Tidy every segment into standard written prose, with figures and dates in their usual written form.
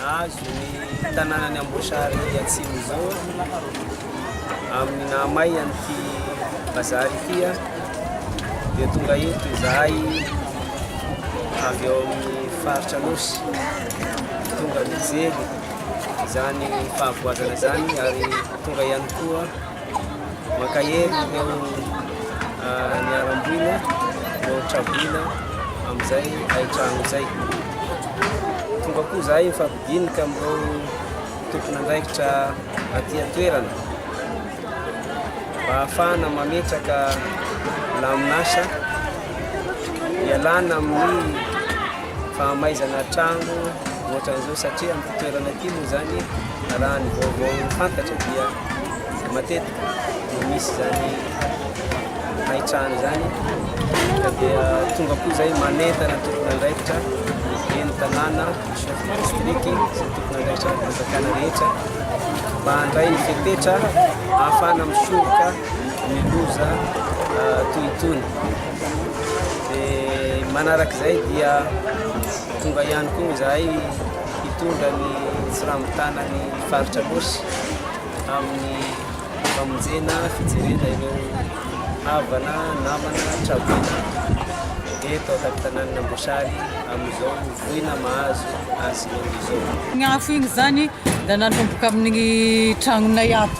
azo ny tanànany Amboasary atsimo zao amin'ny namay an'ity bazary ity dia tonga eto izahay avy eo amin'ny faritra Anosy tonga mijery izany fahavoazana zany ary tonga ihany koa makahery eo Niaramboina eo Traboina amin'izay aitrano zay tonga koa zahay mifampidinika amin'ireo tompon'andraikitra aty an-toerana mba ahafahana mametraka laminasa ialana amin'ny fahamaizana trano ohatran'izao satria amin'ny toerana ity moa zany raha ny vaovao fantatra dia matetika misy zany aitrano zany ka dia tonga koa zay manentana tompon'andraikitra eny tanàna chef de district sy tompon'andraikitra fanjakana rehetra mba handray ny fepetra ahafahana misoroka ny loza tohitony dia manarak'izay dia tonga ihany koa zahay hitondra ny tsiramotana ny faritra Anosy amin'ny famonjena fijerena ireo havana namana Traboina eto an-tanàn'ny Amboasary amin'izao voina mahazo azy izao. Ny afo igny zany da nanomboka amin'ny tragnonay ato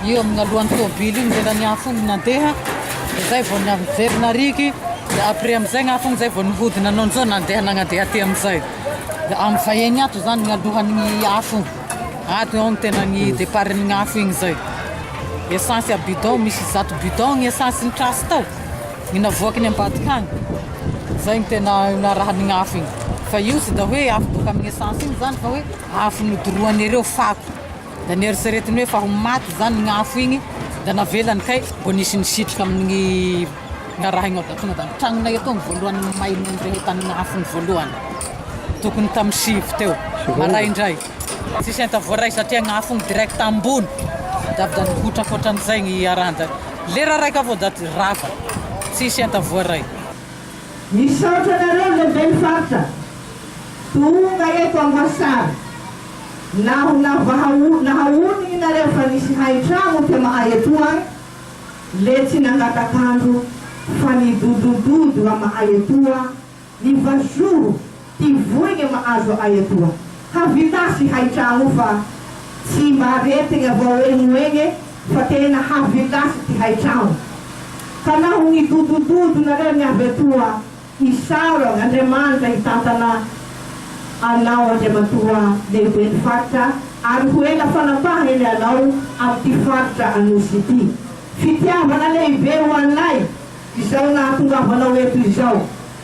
io amin'ny alohan'ny tôbily igny dia ny afo igny nandeha izay vao niverina riky da après amin'izay ny afo igny zay vao nihodina anao nandeha nagnandeha aty amin'izay da amin'ny vaheny ato zany ny alohan'ny afo ato ao ny tena ny départn'ny afo igny zay essence à bidon misy zato bidon ny essence nitrasy tao ny navoaky ny ambadika agny zay ny tena narahany afo igny fa io sy da hoe afo boka amin'ny essence igny zany fa hoe afo nodoroany ireo fako da nieritseretiny hoe fa ho maty zany ny afo igny da navelany kay mbo nisy nisitrika amin'ny naraha igny ao da tonga da tragnonay eto ny voalohany may nrehetany afo ny voalohany tokony tamin'ny sivy teo maraindray tsisy enta voaray satria ny afo igny direct ambony da avy da nihotraka ohatran'izay ny aranda lera raiky avao da rava tsisy enta voaray. Misaotra nareo lehibe ny faritra tonga eto Amboasary nahaoniny nareo fa nisy haitrano te mahay etoany le tsy nangatakandro fa nidodododo a mahay etoa ny vazoro ty voigny mahazo ayetoa havitasy haitrano fa tsy maretigny avao egny fa tena havitasy ty haitrano ka naho ny dodododo nareo ny avy etoa isaoro Andriamanitra hitantana anao Andriamantoa lehibe ny faritra ary hoela fanapahany anao amin'ny faritra Anosy ity fitiavana lehibe ho anay izao nahatongavanao eto izao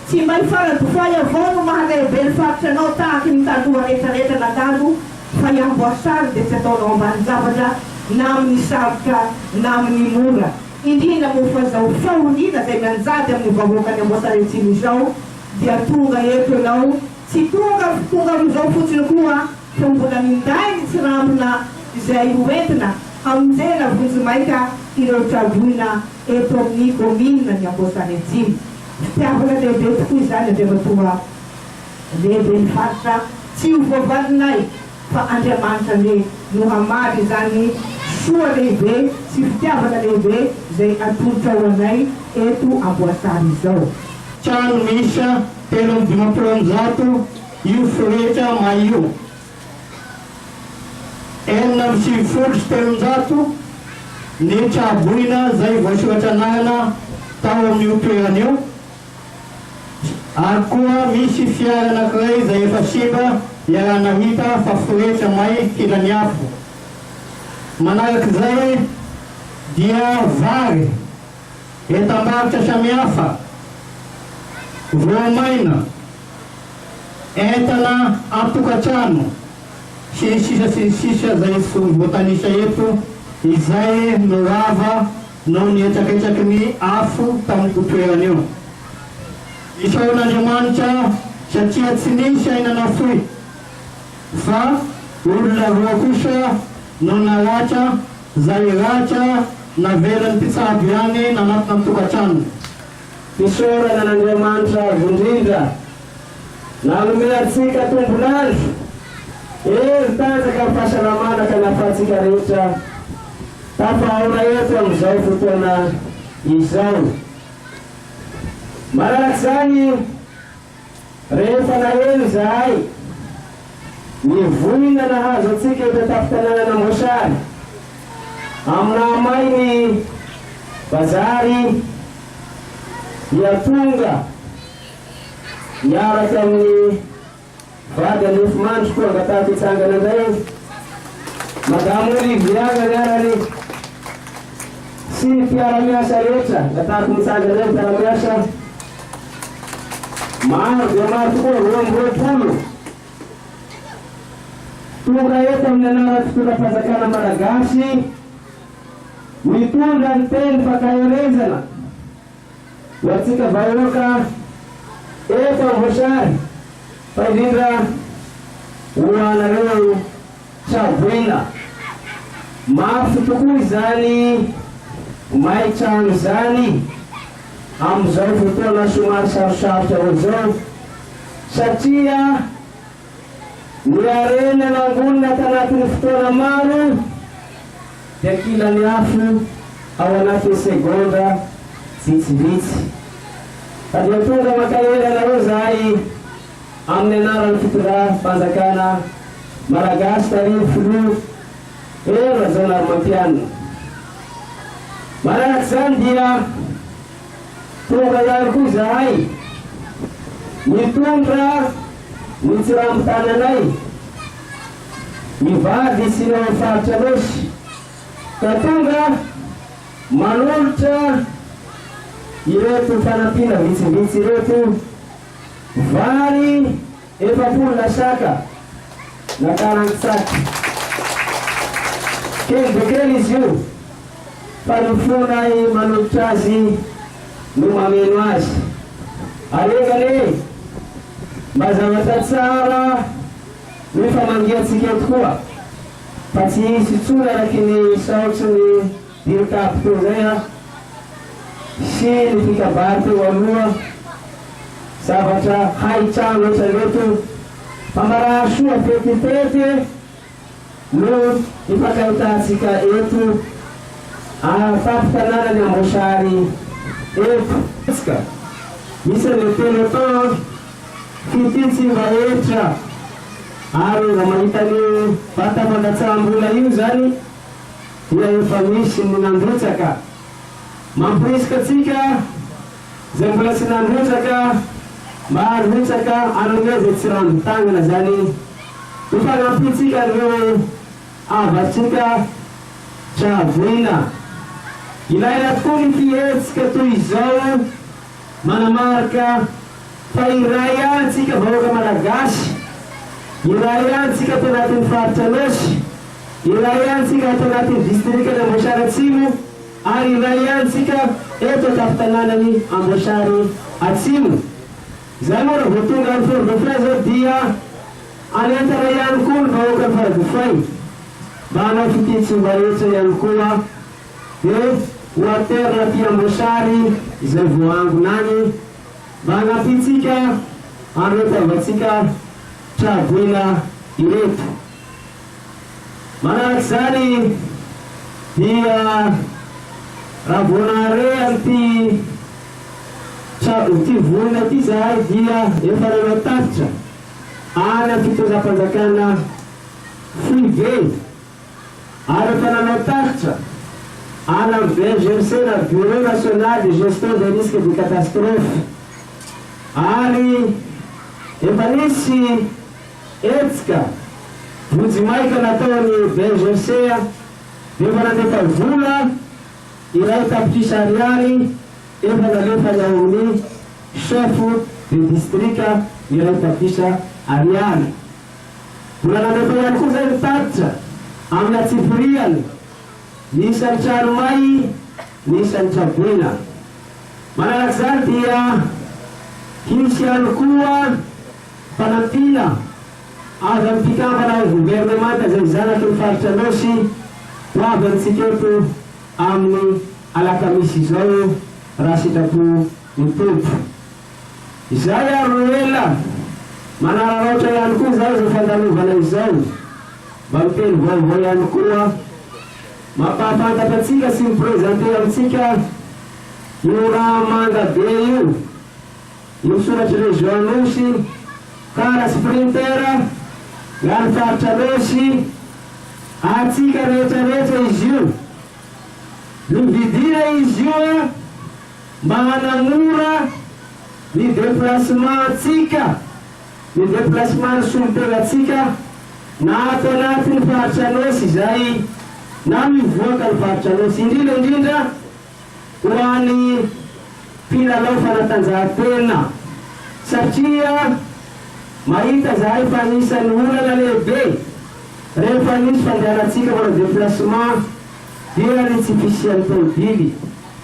tsy may faradofay avao no mahalehibe ny faritra anao tahaky ny taloha rehetrarehetra nakalo fa i Amboasary dia tsy ataonao ambany zavatra na amin'ny sarotra na amin'ny mora indrindra moa fa zao fahoriana zay mianjady amin'ny vahoakany Amboasary atsimo izao dia tonga eto ianao tsy tonga amin'izao fotsiny koa fa mbola minday ny tsiramona izay hoentina hamonjena vonjimaika ireo Traboina eto amin'ny commune ny Amboasary atsimo fitiavana lehibe tokoa izany Andriamantoa lehibe ny faritra tsy ho voavalinay fa Andriamanitra le no hamaly zany soa lehibe sy fitiavana lehibe zay atolotra ho anay eto Amboasary izao. Trano misy 350 io rehetra maio 470 ny Traboina zay voasoratra anahana tao amin'io toerana io ary koa misy fiara anankiray zay efa simba iarana hita fa foretra may filany afo manaraky zay dia vary entam-barotra samihafa voamaina entana atokatrano sy ny sisa zay voatanisa eto izay no rava no nietsaketraky ny afo tamin'ny toerana io isaon'Andriamanitra satria tsy nisy ainana foy fa olona roa kosa no naratra zay ratra navelany mpitsabo ihany nanatona tokatrano fisorana n'Andriamanitra vondrindra nanome atsika tombonandro tanjaka ny fahasalamana ka nafatsika rehetra tapaona eto amin'izao fotoana izao. Manaraky zany rehefa naheno zahay ny voina nahazo atsika eto tafitanàna Mosary amina may ny bazary dia tonga miaraky amin'ny vady anefimandry koa angatahako itsangana indray Madame Oliviaga niarany sy ny mpiara-miasa rehetra angatahako mitsangana indray mpiara-miasa maro dia maro tokoa roapolo tonga eto amin'ny anara fitondram-panjakana malagasy mitondra ny teny fankahirezana ho atsika vahoaka eto Mosary fa indrindra ho anareo Tsaboina. Mafy tokoa izany mai-trano izany amin'izao fotoana somary sarosarotra ho zao satria ny arena nangonina tanatin'ny fotoana maro dia kilany afo ao anatin'ny segonda vitsivitsy. Fa dia tonga makahera nareo zahay amin'ny anaran'ny fitondram-panjakana malagasy tarivo folo ero zao Narimampianina. Manaraky zany dia tonga ihany koa zahay mitondra ny tsirambo-tananay mivady sy nao faritra losy ka tonga manolotra ireto fanampiana vitsivitsy ireto vary 7 lasaka na 40 saky kely be kely izy io fa ny fonay manolotra azy no mameno azy aregane mba zavatra tsara ny famangiatsika eto koa fa tsy hisy tsona araky ny saotsy ny dirikapy teo zay sy ny fikabary teo aloha zavatra haitrano etrareto fa maraha soa fetipety no ifakahitatsika eto tafitanànany Mosary eto isany peloton fititsy mba etra ary mba mahitany vata fandatsahambola io zany dia efa misy ny nandrotsaka mampirisika atsika zay mbola tsy nandrotsaka mba androtsaka anome zay tsy rano-tagnana zany ifanampitsika reo avatsika Tsaboina. Ilaina tokoa ny fihetsika toy izao manamarika fa iray ihany tsika vahoaka malagasy, iray ihany tsika ato anatin'ny faritra losy, iray ihany tsika ato anatin'ny distrikta Mosary Atsimo, ary iray ihany tsika eto tafitanànany Mosary Atsimo. Zay moa raha voatonga ny Fort-dauphin zao dia anentana ihany koa ny vahoaka ny Fara-dauphin mba hanao fititsy mba rehetra ihany koa dia ho aterina ty Mosary izay voangonany mba hanampitsika anretavantsika Tsaboina ireto. Manaraky zany dia raha voanare amty voina ty zahay dia efa nanao tafitra any amin'ny fitondram-panjakana Frivé ary efa nanao tafitra any amin'ny BGRC na Bureau National de Gestion des Risques de Catastrophe ary efa nisy etsika voji maika nataony BGRC dia efa nandefa vola iray tapitrisa ariary efa nalefa ny amin'ny chef de district iray tapitrisa ariary. Mbola nandefa ihany koa zay mitatra amin'ny atsipiriany nisan'ny Tranomay nisan'ny Tsaboina. Manaraky zany dia hisy ihany koa fanampiana avy amin'ny mpikambana gouvernemanta zay zanaky ny faritra losy ho avy antsika eto amin'ny alakamisy izao raha sitrapo ny tompo. Izay ary ela manararaotra ihany koa zao zay fandalovana izao Mampeny vaovao ihany koa mampahafantapatsika sy miprezante amitsika io raha manga be io misoratry région Anosy kara sprinter gany faritra Anosy atsika rehetrarehetra izy io nividina izy io mba hanamora ny déplacement atsika ny déplacement ny solon-tenatsika na ato anatin'ny faritra Anosy izay na mivoaka ny faritra Anosy indrindra ho an'ny mpilalao fanatanjahantena satria mahita zahay fa anisan'ny olana lehibe rehefa nisy fandehanantsika manao déplacement dia ny tsy fisian'ny tômôbily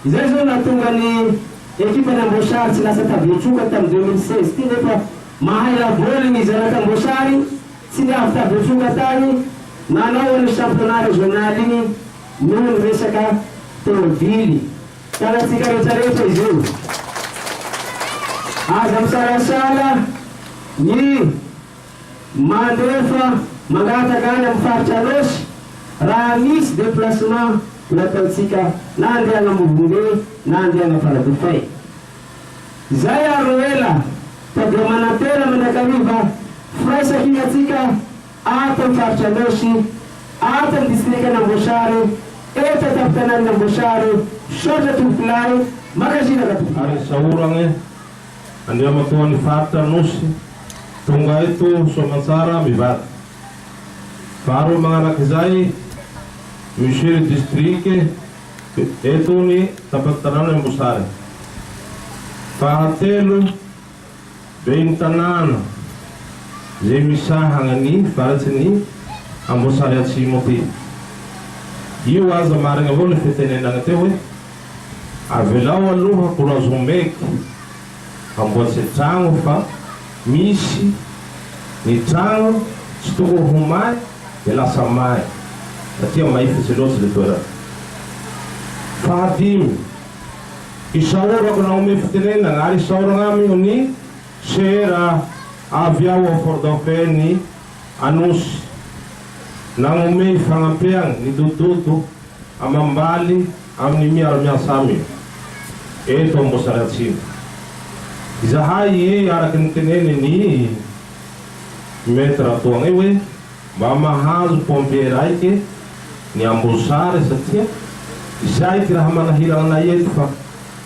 izay zao nahatonga ny ekipa ny Amboasary tsy lasa tabetsoka tamin'ny 2016 ty nefa mahay lavoly ny zana-tambosary tsy niavy tabetsoka tany nanao ny championnat régional igny noho ny resaka tômôbily tanatsika rehetrarehetra izy io aza misarasala ny mandefa mangataka any amin'ny faritra Anosy raha misy déplacement nataotsika na andeha Agnamobonge na andeha Agnamparabifay zay aroela tadia manatena mandrakariva firaisakinyatsika ato amin'ny faritra Anosy ato amin'ny district Amboasary eto tapitanan'ny Amboasary sotra tompolay makasina Ari saurangnya andia matuan farta Anosy tonga itu Somansara mibat baru menganak zai misir distrik itu ni tapatanan Amboasary fahatelu beintanan zemisa hangani faratini Amboasary atsimoti io aza marina avao fitenenana teo avelao aloha korazomeky amboatsy tragno fa misy ny tragno tsy tokony ho may dia lasa may satria mahifitsy loatsy le toerana fahadimy isaorako naome fitenenana ary isaorana aminy ny sera avy ao a Fort-dauphin ny Anosy nanome fanampeagna ny dododo amambaly amin'ny miara-miasa aminy eto Amboasary Atsimo izahay araky ny teneny ny maître atoagna io hoe mba mahazo pompier raiky ny Amboasary satria izay ty raha manahiragnanay eto fa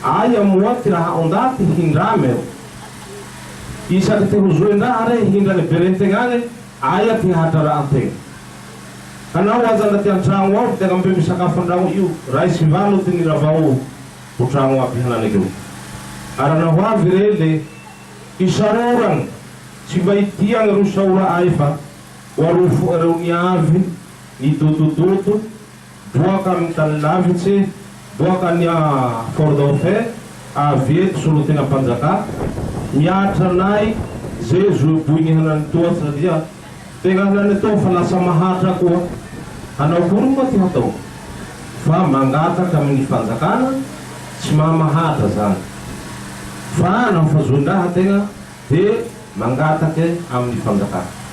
aia moa ty raha ondaty hindramy isaky ty hozoen-draha re hindrany berentegna agny aia ty hatrarahantegna kanao aza ndaty antragno ao tegna mbe misakafo andragno io ray sy valo ty niravao ho tragno aby hananakeo ary naho avy re le isaroragna tsy mba itiagna ro saora ay fa ho arofo reo ny avy ny dodododo boaka amin'ny tany lavitsy boaka ny Fort-dauphin avy eto solotena mpanjaka miatra anay zay zoboigny hanany toa satria tegna hanany atao fa lasa mahatra koa hanao kory moa ty hatao fa mangataka amin'ny fanjakana tsy mahamahatra zany fa naho fazoen-draha tegna dia mangataka amin'ny fanjakana